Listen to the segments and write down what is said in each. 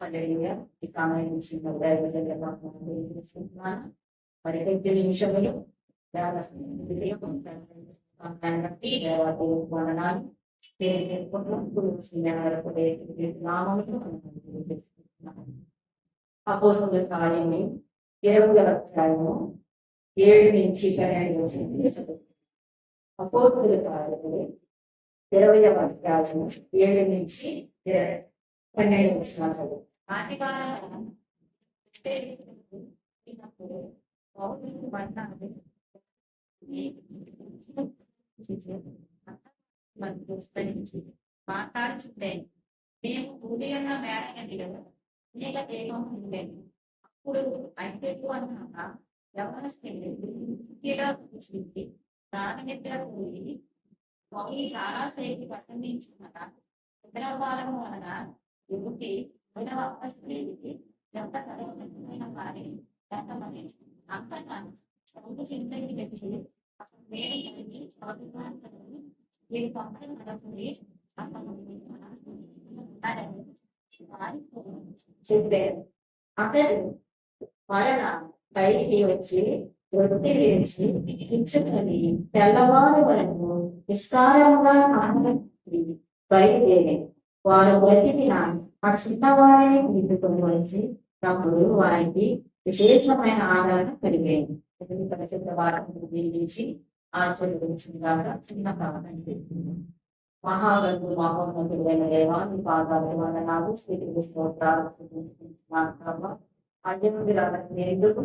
హల్లెలూయా. ఈ సమయం ఇచ్చిన దైవజనుల వాక్యం తెలియజేసుకుంటున్నాను. మరి కొద్ది నిమిషములు సమయాన్ని బట్టి దేవాలయ వందనాలు నామములు తెలియజేసుకుంటున్నాను. అపోస్తలుల కార్యము 20వ అధ్యాయము 7 నుంచి 12 వచనములు చదువుతున్నాను. అపోస్తలుల కార్యము 20వ అధ్యాయము 7 నుంచి 12 వచనాలు చదువు. మాట్లాడుచుండే మేము భూమియన్న మేడగా దిగదు నీల దేహం ఉండేది. అప్పుడు ఐదు అన్నాక ఎవరిని ప్రాణనిద్ర పోయి మౌని చాలాసేపు ప్రసంగించుకున్న నిద్రవారం వలన యువతి విధవ స్త్రీకి ఎంత కఠినమైన వారి ఎంతమని అంతగా చదువు చింతకి వచ్చి అసలు వేరే కలిగి చదువుతాను వీరి పక్కన నడుచుకుని చెప్పే అతడు మరణ బయటికి వచ్చి రొట్టె విరిచి ఇచ్చుకొని తెల్లవారు వరకు విస్తారంగా స్నానం బయలుదేరి వారు బ్రతికిన ఆ చిన్నవారిని తీసుకొని వచ్చి అప్పుడు వారికి విశేషమైన ఆదరణ కలిగేది. పరిశుద్ధ వాటిని దీవించి ఆచరించిందాక చిన్న కాలం మహాగంధు మహోన్నతుడైన దేవా నీ పాదాలు వందనాలు స్థితికి స్తోత్రాలు ఎందుకు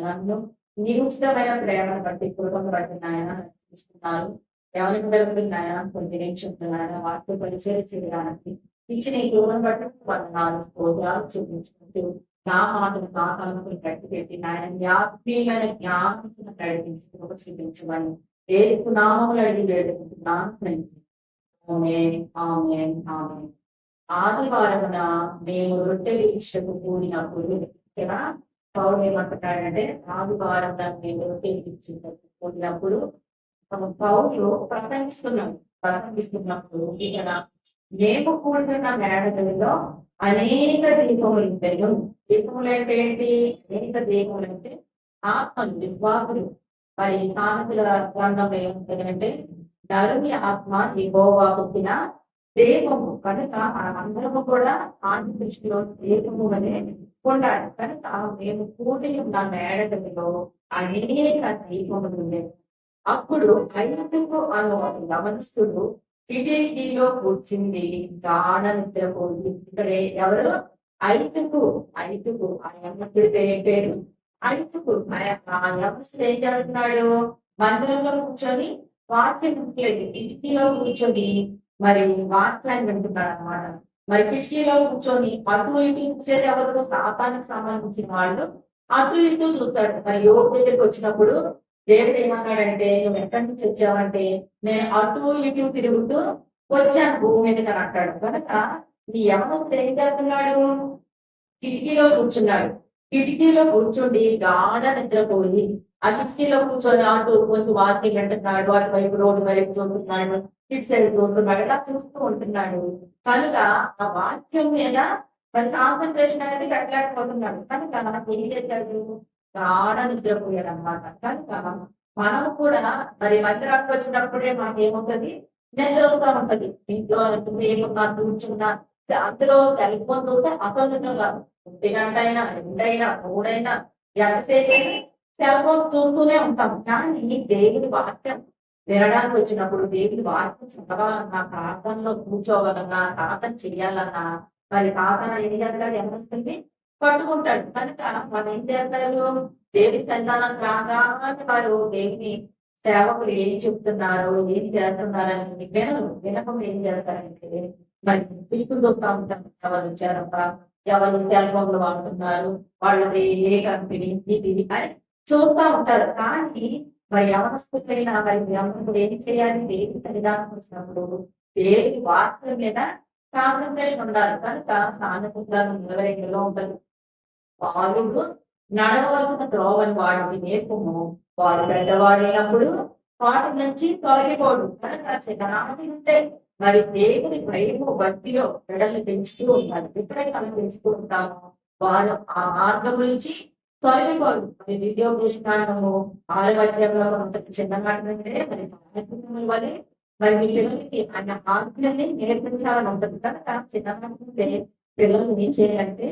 నన్ను నీ ఉచితమైన ప్రేమను బట్టి కృపను బట్టి నాయన తీసుకున్నారు. ఎవరికి దొరుకుతున్నాయన కొన్ని నిరీక్షిస్తున్నాయన వాటితో పరిచయం చేయడానికి ఇచ్చిన ఈ కృపను బట్టి వందనాలు స్తోత్రాలు చూపించుకుంటూ నా మాటను పాతాలను కట్టి పెట్టి నాయన ఆత్మీయమైన జ్ఞానం నడిపించి కృప చూపించమని ఏ నామములు అడిగి వేడుకుంటున్నాను. ఆదివారమున మేము రొట్టె విడిచకు కూడినప్పుడు ఇక్కడ పౌరులు ఏమంటున్నాడంటే ఆదివారం మేము రొట్టె విడిచకు కూడినప్పుడు పౌరులు ప్రసంగిస్తున్నప్పుడు ఇక్కడ మేము కూడిన మేడగదిలో అనేక దీపములు ఉంటాయి. దీపములు అంటే ఏంటి? అనేక దీపములు అంటే ఆత్మలు విశ్వాసులు. మరి సామెతల గ్రంథంలో ఏముంటుందంటే నరుని ఆత్మ యెహోవా పుట్టిన దీపము కనుక మనమందరము కూడా ఆత్మ దృష్టిలో దీపము అనే ఉండాలి. కనుక మేము కూడి ఉన్న మేడగదిలో అనేక దీపములు ఉండేవి. అప్పుడు ఐదుకు అను యవనస్తుడు కిటికీలో కూర్చుండి గాఢ నిద్రపోయి. ఇక్కడ ఎవరు? ఐదుకు ఆ యవనస్తుడి పేరు ఐదుకు. ఆ యవనస్తుడు ఏం చేస్తున్నాడు? మందిరంలో కూర్చొని వాక్యం వింటలేదు, కిటికీలో కూర్చొని మరి వాక్యాన్ని వింటున్నాడు అనమాట. మరి కిటికీలో కూర్చొని అటు ఇటు చూసేది ఎవరు? శాతానికి సంబంధించిన వాళ్ళు అటు ఇటు చూస్తాడు. మరి యోగ దగ్గరికి వచ్చినప్పుడు దేవుడు ఏమన్నాడంటే నువ్వు ఎక్కడి నుంచి వచ్చావంటే నేను అటు ఇటు తిరుగుతూ వచ్చాను భూమి మీదకి అని అంటాడు. కనుక ఈ యవనస్తుడు ఏం చేస్తున్నాడు? కిటికీలో కూర్చున్నాడు. కిటికీలో కూర్చుండి గాఢ నిద్రపోయి ఆ కిటికీలో కూర్చొని అటు కొంచెం వాక్యం వింటున్నాడు, అటు వైపు రోడ్డు వైపు చూస్తున్నాడు, ఇటు సైడ్ చూస్తున్నాడు, ఇలా చూస్తూ ఉంటున్నాడు. కనుక ఆ వాక్యం మీద మరి కాన్సన్ట్రేషన్ అనేది కట్టలేకపోతున్నాడు. కనుక ఏం చేశాడు? గాఢ నిద్రపోయాడు అనమాట. కనుక మనం కూడా మరి మందిరానికి వచ్చినప్పుడే మనకి ఏమవుతుంది? నిద్ర వస్తూ ఉంటది. ఇంట్లో ఏమన్నా కూర్చున్నా అందులో టెలిఫోన్ చూస్తే అసలు కాదు. 1 గంట అయినా 2 అయినా 3 అయినా ఎంతసేపు సెలవు చూస్తూనే ఉంటాం. కానీ దేవుడి వాక్యం వినడానికి వచ్చినప్పుడు దేవుడి వాక్యం చదవాలన్నా, ప్రార్థనలో కూర్చోవాలన్నా, ప్రార్థన చెయ్యాలన్నా మరి ప్రార్థన ఏం చేస్తాడు? ఏమొస్తుంది? పట్టుకుంటాడు. కనుక మనం ఏం చేస్తారు? దేవుడి సంతానానికి రాగానే వారు దేవుని సేవకులు ఏం చెప్తున్నారు, ఏం చేస్తున్నారని వినకుండా ఏం చేస్తారంటే మరి పిలుపులు చూస్తూ ఉంటాం. ఎవరు వచ్చారప్ప, ఎవరు సెల్ఫోన్లు వాడుతున్నారు, వాళ్ళది ఏ కంపెనీ ఇది అని చూస్తూ ఉంటారు. కానీ మరి యవనస్తులైన మరి అందరూ ఏం చేయాలి? దేవుడి సన్నిధానం వచ్చినప్పుడు దేవుడి వాక్యం మీద కాన్సన్ట్రేషన్ ఉండాలి. కనుక సామెతలు 22లో ఉంటుంది. బాలుడు నడవలసిన త్రోవని వాడికి నేర్పము, వాడు పెద్దవాడైనప్పుడు వాటి నుంచి తొలగిపోడు. కనుక చిన్ననాటి నుండే మరి దేవుని భయము భక్తిలో బిడ్డలు పెంచుతూ ఉంటారు. ఎప్పుడైతే అలా పెంచుతూ ఉంటామో వారు ఆ మార్గం నుంచి తొలగిపోరు. మరి ద్వితీయోపదేశకాండము 6వ అధ్యాయంలో అంత చిన్న మాట అంటే మరి బాలపిల్లల వలె మరి మీ పిల్లలకి ఆయన ఆజ్ఞల్ని నేర్పించాలని ఉంటుంది కనుక చిన్ననాటి నుండే పిల్లలు ఏం చేయాలంటే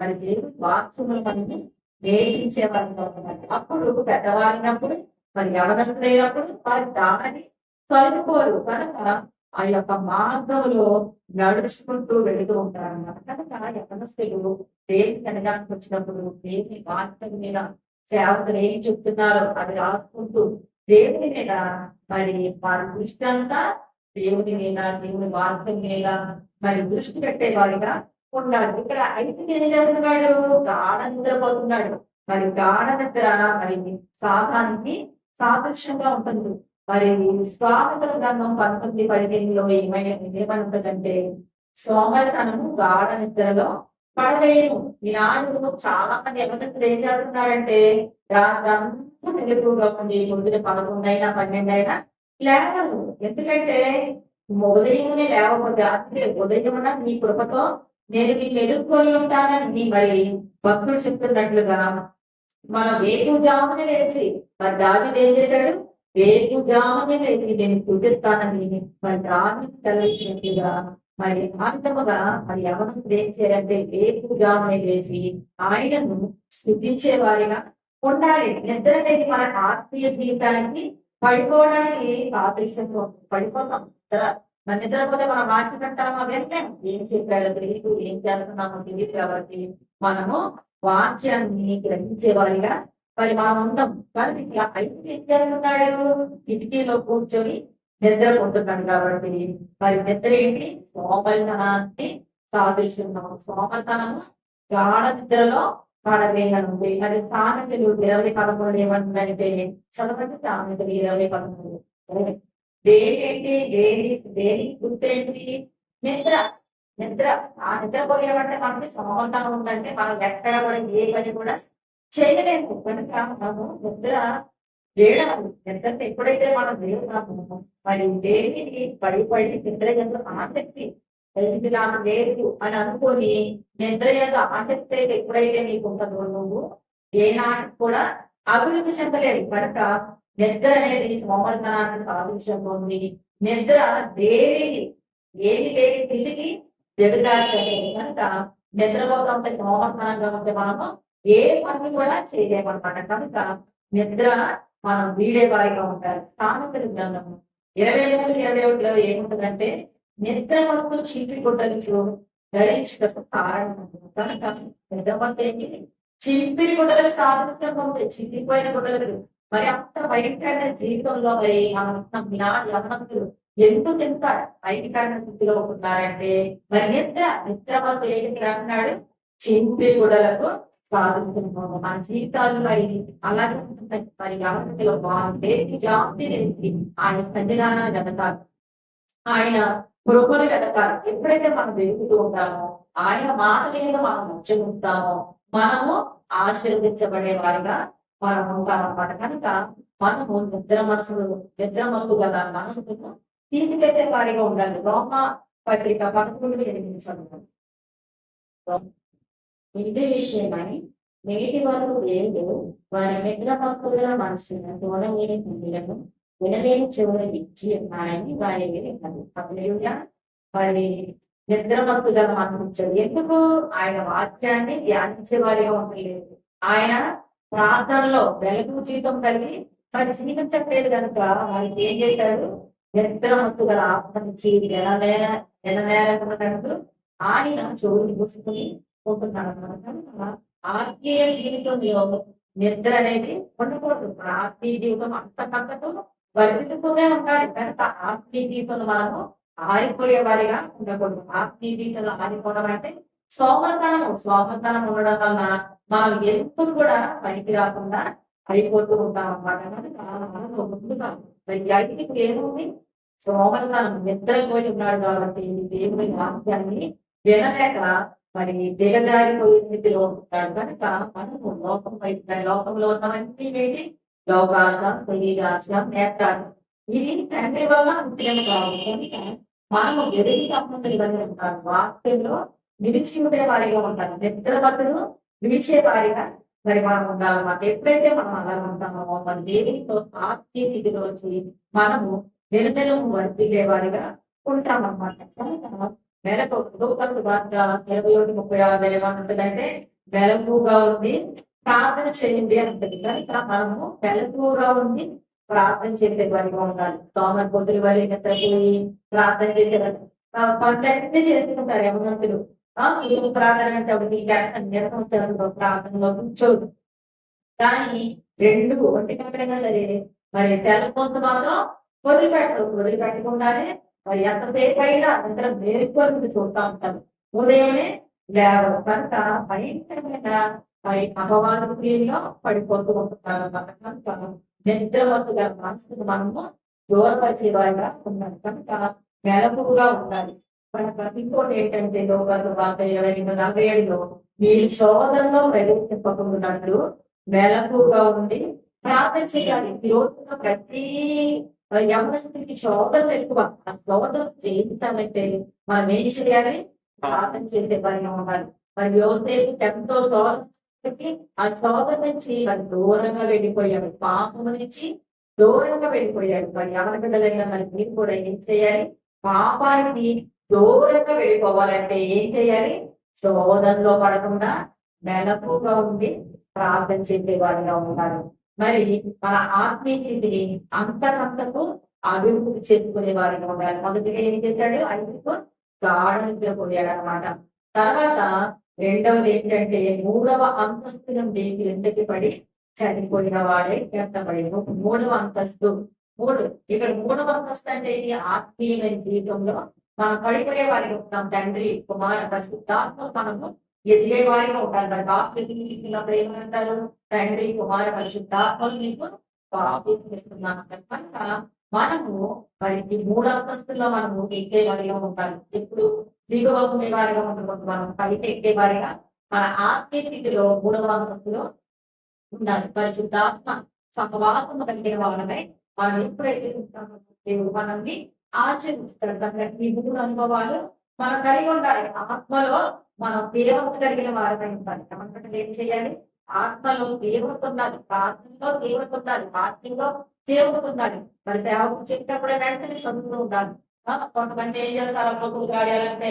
మరి దేవుని వాక్యములు మనల్ని నేర్పించే వారిగా ఉండాలి. అప్పుడు పెద్దవారినప్పుడు మరి యవనస్తులైనప్పుడు వారి దారిని తొలగిపోరు కనుక ఆ యొక్క మార్గంలో నడుచుకుంటూ వెళుతూ ఉంటారన్నమాట. కనుక యవనస్తులు దేవుని అనడానికి వచ్చినప్పుడు దేవుని వాక్యం మీద సేవకులు ఏం చెప్తున్నారో అవి రాసుకుంటూ దేవుని మీద మరి వారి దృష్టి అంతా దేవుని మీద దేవుని వాక్యం మీద మరి దృష్టి పెట్టే వారిగా ఉండాలి. ఇక్కడ అయితే ఏం చేస్తున్నాడు? గాఢ నిద్రపోతున్నాడు. మరి గాఢ నిద్ర మరి సాతానికి సాదృశ్యంగా ఉంటుంది. మరి స్వామితుల గ్రంథం 19:15లో ఏమంటుందంటే సోమరితనము గాఢ నిద్రలో పడవేయను. ఈనాడు చాలా మంది యవనస్తులు ఏం చేస్తున్నారంటే రాత్రంతా మెలకువగా ఉండి పొద్దున 11 12 లేవరు. ఎందుకంటే ఉదయమే లేవకపోతే అందుకే ఉదయమున నీ కృపతో నేను నిన్ను ఎదుర్కొని ఉంటానని మరి భక్తుడు చెప్తున్నట్లుగా మనం వేకుజామునే లేచి మరి దావీదు ఏం చేశాడు? వేకుజామునే లేచి నేను స్తుతిస్తానని మరి దావీదు తలచినట్లుగా మరి ఆ విధముగా మరి యవనస్తులు ఏం చేయాలంటే వేకుజామునే లేచి ఆయనను స్తుతించే వారిగా ఉండాలి. నిద్ర అనేది మన ఆత్మీయ జీవితానికి పడిపోవడానికి సాదృశ్యంగా ఉంటుంది. పడిపోతాం మన నిద్రపోతే మనం వాక్యం అంటామా వెంటనే ఏం చెప్పారో తెలియదు, ఏం చేస్తున్నామో తెలియదు. కాబట్టి మనము వాక్యాన్ని గ్రహించే వారిగా మరి మనం ఉంటాం. కానీ అయితే ఏం చేస్తున్నాడు? కిటికీలో కూర్చొని నిద్రపోతున్నాడు. కాబట్టి మరి నిద్ర ఏంటి? సోమరితనాన్ని సాదృశ్యంగా సోమరితనము గాఢ నిద్రలో పడవేయనుంది. మరి సామెతలు 20:13 ఏమంటుందంటే చదవండి. సామెతలు 20:13 దేనేంటి దేని గుర్తేంటి? నిద్ర. నిద్ర ఆ నిద్రపోయేవంటే మనకి సోమరితనం ఉందంటే మనం ఎక్కడ కూడా ఏ పని కూడా చేయలేము. కనుక మనము నిద్ర వేడాలి. నిద్రని ఎప్పుడైతే మనం వేడుతామో మరి దేనిని పడి నిద్ర ఎందుకు ఆసక్తి ఇది నాకు లేదు అని అనుకొని నిద్ర యొక్క ఆసక్తి అయితే ఎప్పుడైతే నీకు ఉంటుందో నువ్వు ఏనాటికి కూడా అభివృద్ధి చెందలేవు. కనుక నిద్ర అనేది సోమరితనానికి సాదృశ్యంగా ఉంది. నిద్ర దేవిని ఏమి లేని తిరిగి దిగజారి కనుక నిద్రపోతుంటే సోమరితనంగా ఉంటే మనము ఏ పని కూడా చేయలేమన్నమాట. కనుక నిద్ర మనం వీడే వారిగా ఉంటారు. సామెతల గ్రంథము 23:21లో ఏముంటుందంటే నిద్ర మనకు చీపిరి గుడ్డలు ధరించటకు కారణం ఉంటుంది. కనుక నిద్రపోతే ఏంటి? చింపిరి గుడ్డలకు సాదృశ్యంగా ఉంది. చిరిగిపోయిన గుడ్డలకు మరి అంత భయంకరమైన జీవితంలో మరి మనం యవనస్తులు ఎందుకు ఎంత భయంకరమైన స్థితిలో ఉంటున్నారంటే మరి నిద్రపోతే ఏంటి అంటున్నాడు? చింపిరి గుడ్డలకు సాదృశ్యంగా ఉంది. మన జీవితాలు మరి అలాగే ఉంటున్నాయి. మరి యవనస్తులు దేనికి జాబి ఆయన సన్నిధానాన్ని వెతకాలి, ఆయన కృపను వెతకాలి. ఎప్పుడైతే మనం వెతుకుతూ ఉంటామో ఆయన మాటల మీద మనం ఉచ్చరిస్తామో మనము ఆశీర్వదించబడే వారిగా మనం ఉంటామన్నమాట. కనుక మనము నిద్ర మత్తు గల మనసును తీసిపెట్టే వారిగా ఉండాలి. రోమ పత్రిక 11:8 చదువు. ఇది విషయమై నేటి వరకు దేవుడు వారి నిద్ర భక్తుల మనసును చూడలేని గుండెలను వినలేని చెవులు ఇచ్చి ఉన్నాయని రాయలేదు. హల్లెలూయా. మరి నిద్రమత్తు గల మనసు ఇచ్చాడు. ఎందుకు? ఆయన వాక్యాన్ని ధ్యానించే వారిగా ఉండలేదు. ఆయన ప్రార్థనలో వెలుగు జీవితం కలిగి మరి జీవించట్లేదు కనుక వారికి ఏం చేశాడు? నిద్రమత్తు గల ఆత్మనిచ్చి నెలనేరకున్నట్టు ఆయన చెవులు మూసుకుని ఉంటున్నాడు అన్నమాట. కనుక ఆత్మీయ జీవితంలో నిద్ర అనేది ఉండకూడదు. ఆత్మీయ జీవితం అంత పక్కకు బతుకుతూనే ఉండాలి. కనుక ఆత్మీయ జీవితంలో మనము ఆరిపోయే వారిగా ఉండకూడదు. ఆత్మీయ జీవితంలో ఆరిపోవడం అంటే సోమరితనం ఉండడం వలన మనం ఎందుకు కూడా పనికి రాకుండా అయిపోతూ ఉంటాం అన్నమాట. కనుక మనము ముందుగా మరి ఐదుకు ఏముంది? సోమరితనం నిద్రపోయి ఉన్నాడు కాబట్టి దేవుని వాక్యాన్ని వినలేక మరి దిగజారిపోయే స్థితిలో ఉంటున్నాడు. కనుక మనము లోకంలో ఉన్నవన్నీ ఏంటి? లోకాశ, శరీరాశ, నేత్రాశ ఇవి తండ్రి వల్ల పుట్టినవి కావు. కనుక మనము వెలుగు సంబంధులు కలిగి ఉంటారు, వాక్యంలో నిలిచి ఉండే వారిగా ఉంటారు, నిద్రమతులు విడిచే వారిగా మరి మనం ఉండాలన్నమాట. ఎప్పుడైతే మనం అలా ఉంటామో మన దేవునితో ఆత్మీయ స్థితిలోకి మనము నిరంతరం వర్తిల్లే వారిగా ఉంటామన్నమాట. కనుక నెలకు లోకల్ వార్త 21:36 ఏమంటుందంటే మెలకువగా ఉండి ప్రార్థన చేయండి అంటది. కనుక మనము మెలకువగా ఉండి ప్రార్థన చేసే వారిగా ఉండాలి. సోమరి పొద్దుల వారి నిద్రపోయి ప్రార్థన చేసేవారు పనులన్నీ చేసుకుంటారు యవనంతులు. ఇది ప్రార్థన అంటే అప్పుడు నిరంతరం ప్రార్థనలో కూర్చోదు. కానీ 2 ఒంటి గంటలైనా సరే మరి తెల్లపోత మాత్రం వదిలిపెట్టకుండానే మరి ఎంతసేపు అయినా నిద్ర మేలుకొని చూస్తూ ఉంటారు. ఉదయమే లేవరు కనుక భయంకరమైన మరి అపవాద క్రియలో పడిపోతూ ఉంటున్నారు అన్నమాట. కనుక నిద్రమత్తు గల మనసుకు మనము దూరపరిచే వారిగా ఉండాలి. కనుక మెలకువగా ఉండాలి. కనుక ఇంకోటి ఏంటంటే లోకాలు వార్త 22:47లో మీరు శోధనలో ప్రవేశింపకుండాట్లు మెలకువగా ఉండి ప్రార్థన చేయాలి. ఈ రోజున ప్రతి యవనస్తుడికి శోధనలు ఎక్కువ. ఆ శోధన చేయించాలంటే మనం ఏం చేయాలి? ప్రార్థన చేసే వారిగా ఉండాలి. మరి యోసేపు ఎంతో శోధనకి ఆ శోధన నుంచి మరి దూరంగా వెళ్ళిపోయాడు. పాపము నుంచి దూరంగా వెళ్ళిపోయాడు. మరి ఎవరి బిడ్డలైనా మరి మీరు కూడా ఏం చేయాలి? పాపానికి దూరంగా వెళ్ళిపోవాలంటే ఏం చేయాలి? శోధనలో పడకుండా మెలకుగా ఉండి ప్రార్థన చేసే వారిగా ఉండాలి. మరి మన ఆత్మీయ స్థితిని అంతకంతకు అభివృద్ధి చేసుకునే వారిగా ఉండాలి. మొదటిగా ఏం చేశాడు? 5 గాఢ నిద్రపోయాడు అనమాట. తర్వాత రెండవది ఏంటంటే 3వ అంతస్తు నుండి క్రిందకి పడి చనిపోయిన వాడే ఎత్తబడి. 3వ అంతస్తు 3 ఇక్కడ 3వ అంతస్తు అంటే ఏంటి? ఆత్మీయమైన జీవితంలో మనం పడిపోయే వారికి ఉంటాం. తండ్రి కుమార పరిశుద్ధాత్మ మనము ఎదిగే వారిగా ఉండాలి. మరి బాప్తిజం తీసుకున్నప్పుడు ఏమంటారు? తండ్రి కుమార పరిశుద్ధాత్మలు మీకు బాప్తిజం ఇస్తున్నాను. కనుక మనము మరి ఈ 3 అంతస్తుల్లో మనము ఎక్కే వారిగా ఉండాలి. ఎప్పుడు దిగువ ఉండే వారిగా ఉండకూడదు. మనం పైకి ఎక్కే వారిగా మన ఆత్మీయ స్థితిలో 3వ అంతస్తులో ఉండాలి. పరిశుద్ధాత్మ సహవాసము కలిగిన వాళ్ళమై మనం ఎప్పుడైతే ఉంటామో దేవుడు మనల్ని ఆచరిస్తాడు. కనుక ఈ 3 అనుభవాలు మనం కలిగి ఉండాలి. ఆత్మలో మనం తీవ్రత కలిగిన వారమై ఉండాలి. మనం ఏం చేయాలి? ఆత్మలో తీవ్రత ఉండాలి, ప్రార్థనలో తీవ్రత ఉండాలి, వాక్యంలో తీవ్రత ఉండాలి. మరి సేవకు చెప్పినప్పుడే వెంటనే చదువుతూ ఉండాలి. కొంతమంది ఏం చేస్తారు? పొద్దులు కార్యాలంటే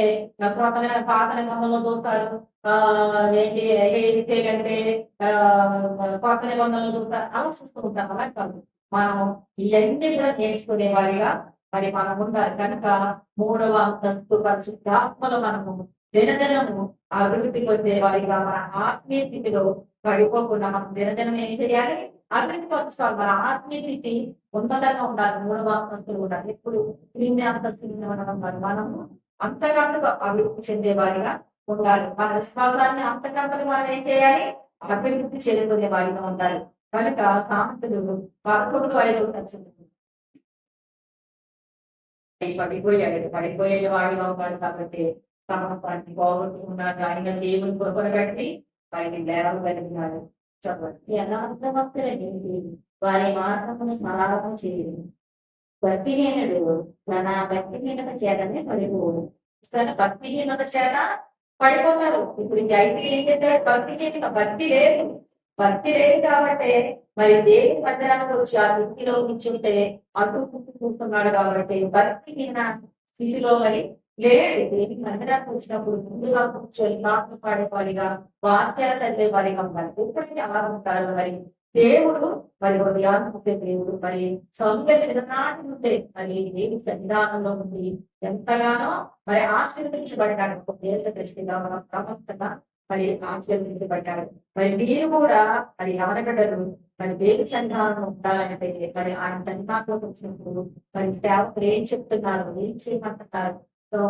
పాత నిబంధనలు చూస్తారు. ఏంటి అంటే కొత్త నిబంధనలు చూస్తారు. అలా చూస్తూ ఉంటారు. అలా కాదు, మనం ఇవన్నీ కూడా నేర్చుకునే వారిగా మరి మనం ఉండాలి. కనుక 3వ అంతస్తు పరిశుద్ధాత్మలో మనము దినదినము అభివృద్ధి పొందే వారిగా మన ఆత్మీయ స్థితిలో పడిపోకుండా మనం దినదినం ఏం చేయాలి? అభివృద్ధి పరచుకోవాలి. మన ఆత్మీయ స్థితి ఉన్నతంగా ఉండాలి. 3వ అంతస్తులు కూడా ఎప్పుడు క్రింది అంతస్తులు మనము అంతకంతకు అభివృద్ధి చెందే వారిగా ఉండాలి. మన విశ్వాసాన్ని అంతకంతకు మనం ఏం చేయాలి? అభివృద్ధి చెందుకునే వారిగా ఉండాలి. కనుక సామెతలు 11:5 పడిపోయే వాడిగా ఉన్నాడు కాబట్టి సమస్తాన్ని పోగొట్టుకున్నాడు. ఆయన దేవుని కృపను బట్టి వారిని లేవగలిగినాడు. చదవండి. యథార్థవంతులనేది వారి మార్గమును సరాలము చేయదు. భక్తిహీనుడు తన భక్తిహీనత చేతనే పడిపోడు. తన భక్తిహీనత చేత పడిపోతారు. ఇప్పుడు ఈ 5 ఏం చేశాడు? భక్తి లేదు కాబట్టి మరి దేవుని మందిరానికి వచ్చి ఆ స్థితిలో కూర్చుంటే అటు చూస్తున్నాడు కాబట్టి భక్తిహీన స్థితిలో మరి లేడు. దేవుని మందిరానికి వచ్చినప్పుడు ముందుగా కూర్చొని పాటలు పాడేవారిగా, వాక్యాలు చదివే వారిగా ఉండాలి. ఎప్పుడైతే అలా ఉంటారు మరి దేవుడు మరి హృదయాన్ని దేవుడు మరి సమయం చిన్ననాటి నుండే మరి దేవి సన్నిధానంలో ఉండి ఎంతగానో మరి ఆశీర్వదించబడ్డాడు. ఒక దీర్ఘ దృష్టిగా మనం ప్రవక్తగా మరి ఆశీర్వదించబడ్డాడు. మరి మీరు కూడా మరి ఎవరికడరు మరి దేవి సన్నిధానం ఉండాలంటే మరి ఆయన సన్నిధానంలోకి వచ్చినప్పుడు మరి సేవకులు ఏం చెప్తున్నారు, ఏం చేయమంటున్నారు,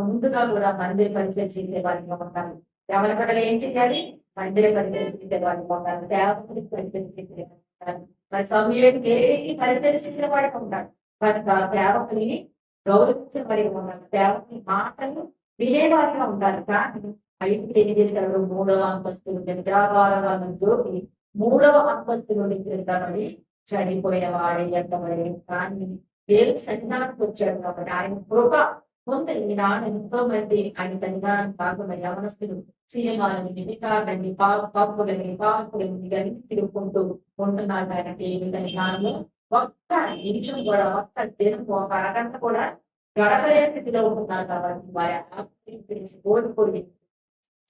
ముందుగా కూడా మందిర పరిచయం చేసే వారిగా ఉంటారు. ఎవరికడలు ఏం చేయాలి? మందిర పరిచయం చేసే వారిగా ఉంటారు. సేవకుడికి పరిచయం చేసే ఉంటారు. మరి సమయానికి పరిచయం చేసే వాడికి ఉంటాడు. కనుక సేవకుని గౌరవించే వారిగా ఉండాలి. సేవకుని మాటలు వినేవారిగా ఉండాలి. కానీ 5 ఏం చేశాడు? 3వ అంతస్తులు నిద్రాభారం జోకి 3వ అంతస్తు నుండి క్రిందపడి చనిపోయిన వాడే ఎంతబడి. కానీ దేవుని సన్నిధానానికి వచ్చాడు కాబట్టి ఆయన కృప కొంత ఈనాడు ఎంతో మంది ఆయన సన్నిధానం కాకుండా యవనస్తులు సినిమాలని వికారాన్ని పప్పులని పార్కులని ఇవన్నీ తిరుగుకుంటూ ఉంటున్నారు కాబట్టి దానిలో ఒక్క నిమిషం కూడా ఒక్క దినం ఒక అరగంట కూడా గడపలే స్థితిలో ఉంటున్నారు కాబట్టి వారి ఆత్మీయ గురించి కోల్పోయి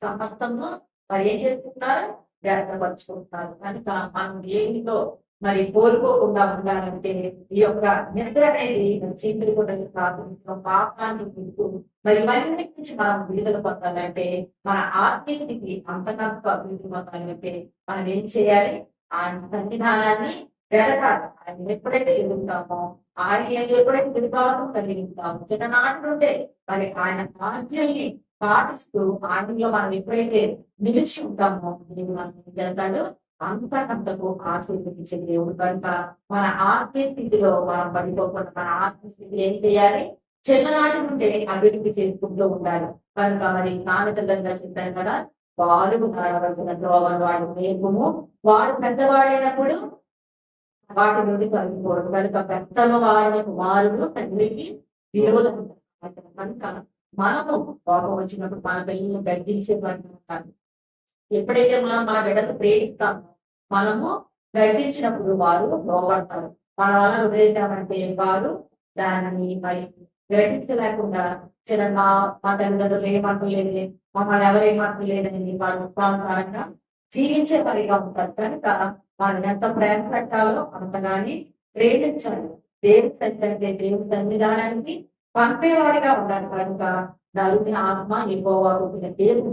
సమస్తము మరి ఏం చేస్తున్నారు వ్యర్థపరుచుకుంటున్నారు కనుక మనం దేవునితో మరి కోల్పోకుండా ఉండాలంటే ఈ యొక్క నిద్ర అనేది చీకటి కూడా కాదు పాపాన్ని వింటూ మరి ఇవన్నీ నుంచి మనం విడుదల పొందాలంటే మన ఆత్మీయ స్థితి అంతకంత అభివృద్ధి పొందాలంటే మనం ఏం చేయాలి ఆయన సన్నిధానాన్ని వెతకాలి ఆయన ఎప్పుడైతే ఎదుగుతామో ఆయన ఎప్పుడైతే ఎదుగుతామో కలిగి ఉంటామో చిన్ననాటి నుండే మరి ఆయన ఆజ్ఞల్ని పాటిస్తూ ఆయనలో మనం ఎప్పుడైతే నిలిచి ఉంటామో దేవుడు మనం చేస్తాడు అంతకంతకు ఆశీర్వదించే దేవుడు కనుక మన ఆత్మీయ స్థితిలో మనం పడిపోకుండా మన ఆత్మీయ స్థితి ఏం చేయాలి చిన్ననాటి నుండే అభివృద్ధి చేసుకుంటూ ఉండాలి కనుక మరి సామెతలుగా చెప్పాను కదా వారు నడవలసిన ద్రోవను వాడు మేపుము వాడు పెద్దవాడైనప్పుడు వాటి నుండి తొలగిపోవడం కనుక పెద్దల వాడిన కుమారుడు తండ్రికి విరోధం కనుక మనము కోపం వచ్చినప్పుడు మన పిల్లలను గద్దించే వారిని ఉంటారు ఎప్పుడైతే మనం మన బిడ్డలు ప్రేమిస్తామో మనము గర్తించినప్పుడు వారు లోపడతారు మన వల్ల వదిలేద్దామంటే వారు దానిని మరి గ్రహించలేకుండా చిన్న మా తల్లిదండ్రులు ఏమంటలేదు మమ్మల్ని ఎవరేమంటలేదని వారు ఉత్సాహకరంగా జీవించే పనిగా ఉంటారు కనుక మనం ఎంత ప్రేమ పెట్టాలో అంతగాని ప్రేమించాలి దేవుడి సన్నిధి దేవుడి సన్నిధానానికి పంపేవారిగా ఉండాలి కనుక నలుగురి ఆత్మ ఎక్కువ దేవుడు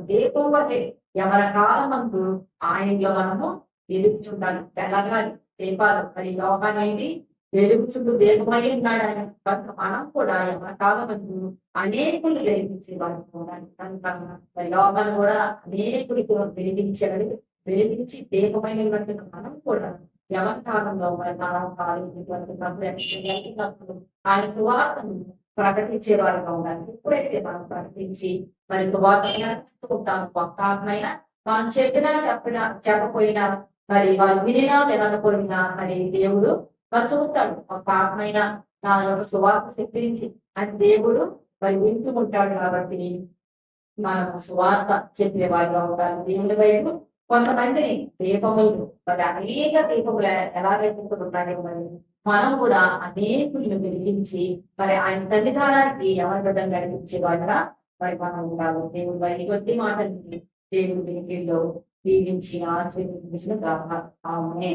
దేవుడే ఎవరి కాలమందు ఆయనలో మనము వెలుగుచుండాలి ఎలాగాలి దీపాలు మరి యోగానేంటి వెలుగుచుంటూ దీపమై ఉన్నాడు ఆయన కనుక మనం కూడా ఎవరి కాలమందు అనేకులు వెలిగించే వారు ఉండాలి కనుక మరి యోగాను కూడా అనేకుడికి వెలిగించాడు వెలిగించి దీపమై ఉన్నట్టు మనం కూడా ఎవరి కాలంలో మరి మనం కాలేజీప్పుడు ఆయన సువార్తను ప్రకటించే వారుగా ఉండాలి ఎప్పుడైతే మనం ప్రకటించి మరి ఉంటాము ఒక్క ఆత్మైన మనం చెప్పపోయినా మరి వాళ్ళు వినినా వినకపోయినా మరి దేవుడు మరి చూస్తాడు ఒక్క ఆత్మైన నా యొక్క సువార్త చెప్పింది అని దేవుడు మరి వింటూ ఉంటాడు కాబట్టి మనం సువార్త చెప్పేవారుగా ఉండాలి దేవుని వైపు కొంతమందిని దీపములు మరి అనేక దీపములు ఎలాగైతే ఉన్నాయో మరి మనం కూడా అనేకులను వెలిగించి మరి ఆయన సన్నిధానానికి ఎవరి బిడ్డలు నడిపించే వాళ్ళగా మరి మనం ఉండాలి దేవుడు మరి కొద్ది మాటల్ని దేవుడు వెలిగిలో దీవించి ఆశీర్వదించిన ఆమె